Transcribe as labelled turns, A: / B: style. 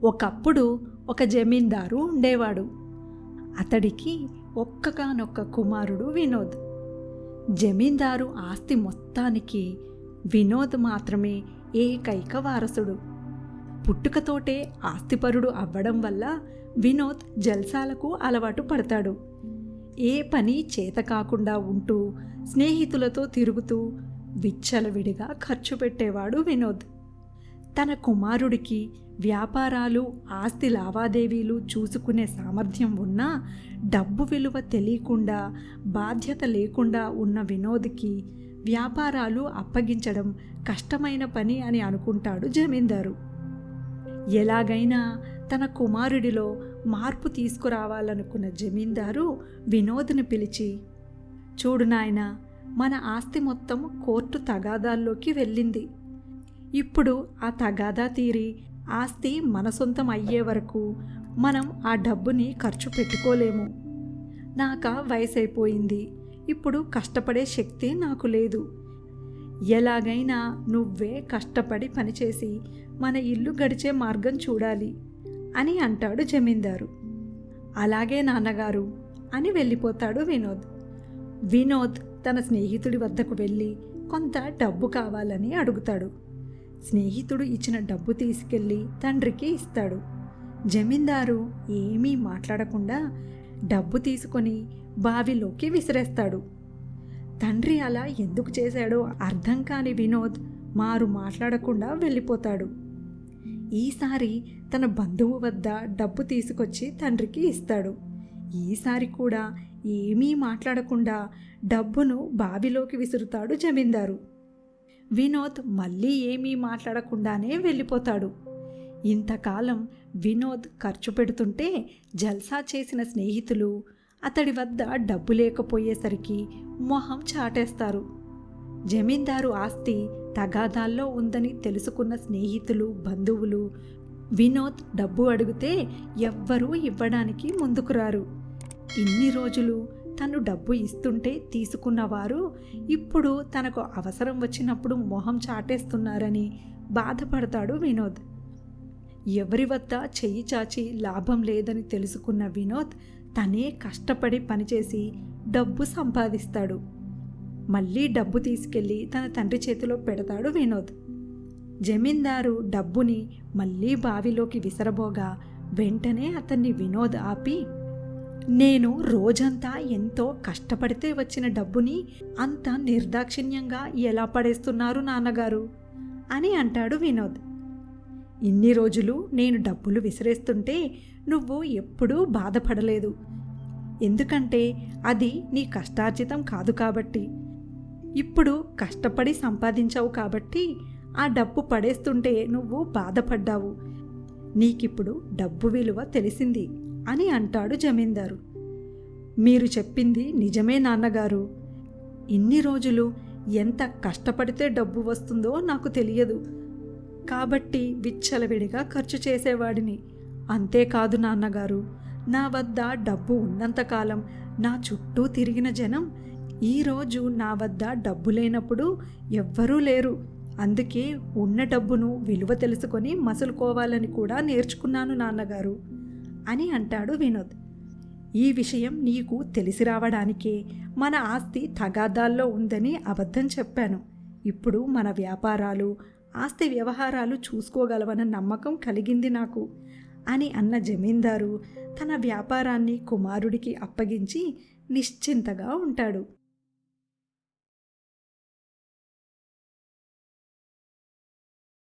A: ఒకప్పుడు ఒక జమీందారు ఉండేవాడు. అతడికి ఒక్కగానొక్క కుమారుడు వినోద్. జమీందారు ఆస్తి మొత్తానికి వినోద్ మాత్రమే ఏకైక వారసుడు. పుట్టుకతోటే ఆస్తిపరుడు అవ్వడం వల్ల వినోద్ జల్సాలకు అలవాటు పడతాడు. ఏ పని చేత కాకుండా ఉంటూ స్నేహితులతో తిరుగుతూ విచ్చలవిడిగా ఖర్చు పెట్టేవాడు వినోద్. తన కుమారుడికి వ్యాపారాలు, ఆస్తి లావాదేవీలు చూసుకునే సామర్థ్యం ఉన్నా డబ్బు విలువ తెలియకుండా, బాధ్యత లేకుండా ఉన్న వినోద్కి వ్యాపారాలు అప్పగించడం కష్టమైన పని అని అనుకుంటాడు జమీందారు. ఎలాగైనా తన కుమారుడిలో మార్పు తీసుకురావాలనుకున్న జమీందారు వినోద్ని పిలిచి, చూడు నాయనా, మన ఆస్తి మొత్తం కోర్టు తగాదాల్లోకి వెళ్ళింది. ఇప్పుడు ఆ తగాదా తీరి ఆస్తి మన సొంతం అయ్యే వరకు మనం ఆ డబ్బుని ఖర్చు పెట్టుకోలేము. నాకా వయసైపోయింది. ఇప్పుడు కష్టపడే శక్తి నాకు లేదు. ఎలాగైనా నువ్వే కష్టపడి పనిచేసి మన ఇల్లు గడిచే మార్గం చూడాలి అని అంటాడు జమీందారు. అలాగే నాన్నగారు అని వెళ్ళిపోతాడు వినోద్. వినోద్ తన స్నేహితుడి వద్దకు వెళ్ళి కొంత డబ్బు కావాలని అడుగుతాడు. స్నేహితుడు ఇచ్చిన డబ్బు తీసుకెళ్ళి తండ్రికి ఇస్తాడు. జమీందారు ఏమీ మాట్లాడకుండా డబ్బు తీసుకొని బావిలోకి విసిరేస్తాడు. తండ్రి అలా ఎందుకు చేశాడో అర్థం కాని వినోద్ మారు మాట్లాడకుండా వెళ్ళిపోతాడు. ఈసారి తన బంధువు వద్ద డబ్బు తీసుకొచ్చి తండ్రికి ఇస్తాడు. ఈసారి కూడా ఏమీ మాట్లాడకుండా డబ్బును బావిలోకి విసురుతాడు జమీందారు. వినోద్ మళ్ళీ ఏమీ మాట్లాడకుండానే వెళ్ళిపోతాడు. ఇంతకాలం వినోద్ ఖర్చు పెడుతుంటే జల్సా చేసిన స్నేహితులు అతడి వద్ద డబ్బు లేకపోయేసరికి మొహం చాటేస్తారు. జమీందారు ఆస్తి తగాదాల్లో ఉందని తెలుసుకున్న స్నేహితులు, బంధువులు వినోద్ డబ్బు అడిగితే ఎవ్వరూ ఇవ్వడానికి ముందుకు రారు. ఇన్ని రోజులు తను డబ్బు ఇస్తుంటే తీసుకున్నవారు ఇప్పుడు తనకు అవసరం వచ్చినప్పుడు మొహం చాటేస్తున్నారని బాధపడతాడు వినోద్. ఎవరి వద్ద చెయ్యి చాచి లాభం లేదని తెలుసుకున్న వినోద్ తనే కష్టపడి పనిచేసి డబ్బు సంపాదిస్తాడు. మళ్ళీ డబ్బు తీసుకెళ్ళి తన తండ్రి చేతిలో పెడతాడు వినోద్. జమీందారు డబ్బుని మళ్ళీ బావిలోకి విసరబోగా వెంటనే అతన్ని వినోద్ ఆపి, నేను రోజంతా ఎంతో కష్టపడితే వచ్చిన డబ్బుని అంత నిర్దాక్షిణ్యంగా ఎలా పడేస్తున్నారు నాన్నగారు అని అంటాడు వినోద్. ఇన్ని రోజులు నేను డబ్బులు విసిరేస్తుంటే నువ్వు ఎప్పుడూ బాధపడలేదు. ఎందుకంటే అది నీ కష్టార్జితం కాదు కాబట్టి. ఇప్పుడు కష్టపడి సంపాదించావు కాబట్టి ఆ డబ్బు పడేస్తుంటే నువ్వు బాధపడ్డావు. నీకిప్పుడు డబ్బు విలువ తెలిసింది అని అంటాడు జమీందారు. మీరు చెప్పింది నిజమే నాన్నగారు. ఇన్ని రోజులు ఎంత కష్టపడితే డబ్బు వస్తుందో నాకు తెలియదు. కాబట్టి విచ్చలవిడిగా ఖర్చు చేసేవాడిని. అంతేకాదు నాన్నగారు, నా వద్ద డబ్బు ఉన్నంతకాలం నా చుట్టూ తిరిగిన జనం ఈరోజు నా వద్ద డబ్బు లేనప్పుడు ఎవ్వరూ లేరు. అందుకే ఉన్న డబ్బును విలువ తెలుసుకొని మసులుకోవాలని కూడా నేర్చుకున్నాను నాన్నగారు అని అంటాడు వినోద్. ఈ విషయం నీకు తెలిసి రావడానికే మన ఆస్తి తగాదాల్లో ఉందని అబద్ధం చెప్పాను. ఇప్పుడు మన వ్యాపారాలు, ఆస్తి వ్యవహారాలు చూసుకోగలవన్న నమ్మకం కలిగింది నాకు అని అన్న జమీందారు తన వ్యాపారాన్ని కుమారుడికి అప్పగించి నిశ్చింతగా ఉంటాడు.